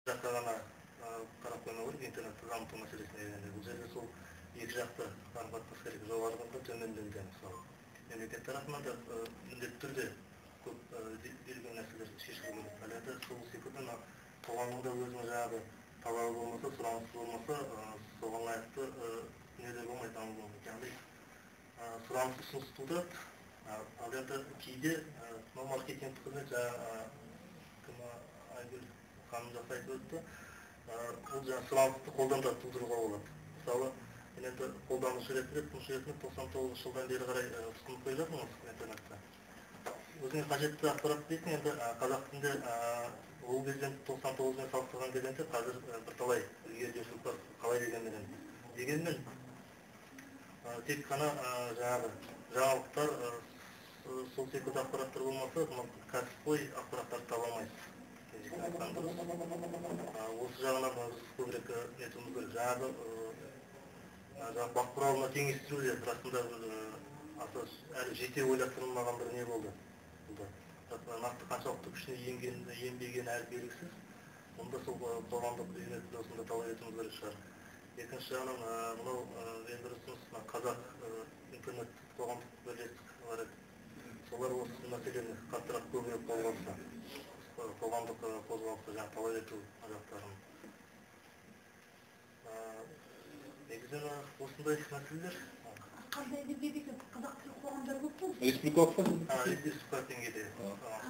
жаққа ғана қарап қоймау керек, интернетті дамыту мәселесіне келгенде. Бұл жерде сол екі жақты қарым-қатынас керек, жоғарыдан төменден де мысалы. Мемлекет тарапынан да міндетті түрде көп берілген нәрселер шешілу керек. Ал енді сол секілді қоғамда өзінің жаңағы талабы болмаса, сұранысы болмаса, соған лайықты неде болмайды, даму болмайды. Яғни сұраныс ұсыныс тудырады. Ал енді кейде маркетинг қызмет кім Айгүл ханым жақсы айтып өтті, ол жаңағы сұранысты қолдан да тудыруға болады. Мысалы, енді қолданушы ретінде 99 жылдан бері қарай ұсынып қойылады осы интернетте. Өзіңе қажетті ақпарат дейтін, енді қазақ тілінде ол кезден 99-мен салыстырған кезеңде қазір бірталай ілгерілеушілік бар, қалай дегенмен. Дегенмен тек қана жаңағы жаңалықтар, сол секілді ақпараттар болмаса, кәсіпқой ақпараттарды таба алмайсыз. Осы жағынан біз көбірек нетуіміз керек. Жаңағы бақ құралына теңестіруде расында әлі жете ойластырылмаған бір не болды. Нақты қаншалықты күшіне енбеген әлі белгісіз. Онда сол қоғамдық үйретуді осында талап етуіміз керек шығар. Екінші жағынан мынау ең бір ұсыныс қазақ интернет қоғамдық бірлестік бар еді. Солар осы мәселені қаттырақ көбірек қолға алса, қоғамдық қозғалысты жаңағы талап ету жақтарын. Негізінен осындай мәселелер. Қандай деңгейде екен? Қазақ тілі қоғамдары көп қой? Республикалық па? Республикалық деңгейде.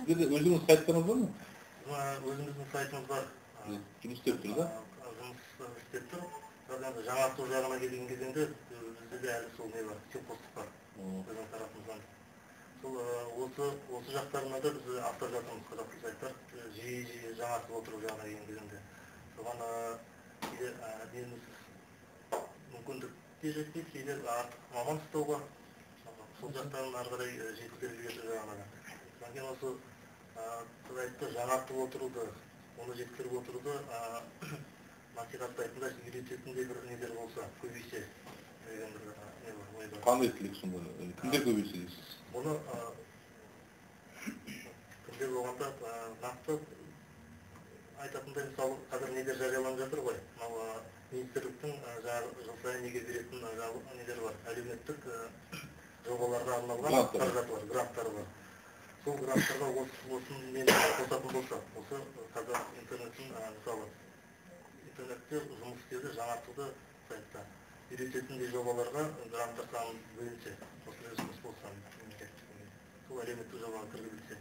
Сізде өзіңіз сайттарыңыз бар ма? Өзіміздің сайтымыз бар. Жұмыс істеп тұр, да? Жұмыс істеп тұр. Бірақ жаңарту жағына келген кезеңде бізде де әлі сол не бар, селқостық бар біздің тарапымыздан. Сол осы жақтарына да біз ақтап жатырмыз. Қазақ тілі сайттар жиі жаңартып отыру жағына келген кезеңде. Соған кейде неміз мүмкіндік те жетпейді, кейде артық маман ұстауға, сол жақтарын ары қарай жеткізіп жіберу жағына. Содан кейін осы сіз айтты жаңартып отыруды, оны жеткізіп отыруды насихаттайтындай, үйрететіндей бір нелер болса, көбейсе деген бір не бар, ой бар. Қандай тілек сонда? Кімдер көбейсе дейсіз? Бұны кімдер болғанда нақты айтатындай, мысалы, қазір нелер жарияланып жатыр ғой. Министрліктің жыл сайын неге беретін нелер бар, әлеуметтік жобаларға арналған қаражаты бар, гранттары бар. Сол гранттарға осыны мен қосатын болса, осы қазақ интернетін, мысалы, интернетте жұмыс істеуді, жаңартуды сайтта үйрететіндей жобаларға гранттар санын бөлінсе, осы жұмыс болса, сол әлеуметтік жобаға кіргізілсе.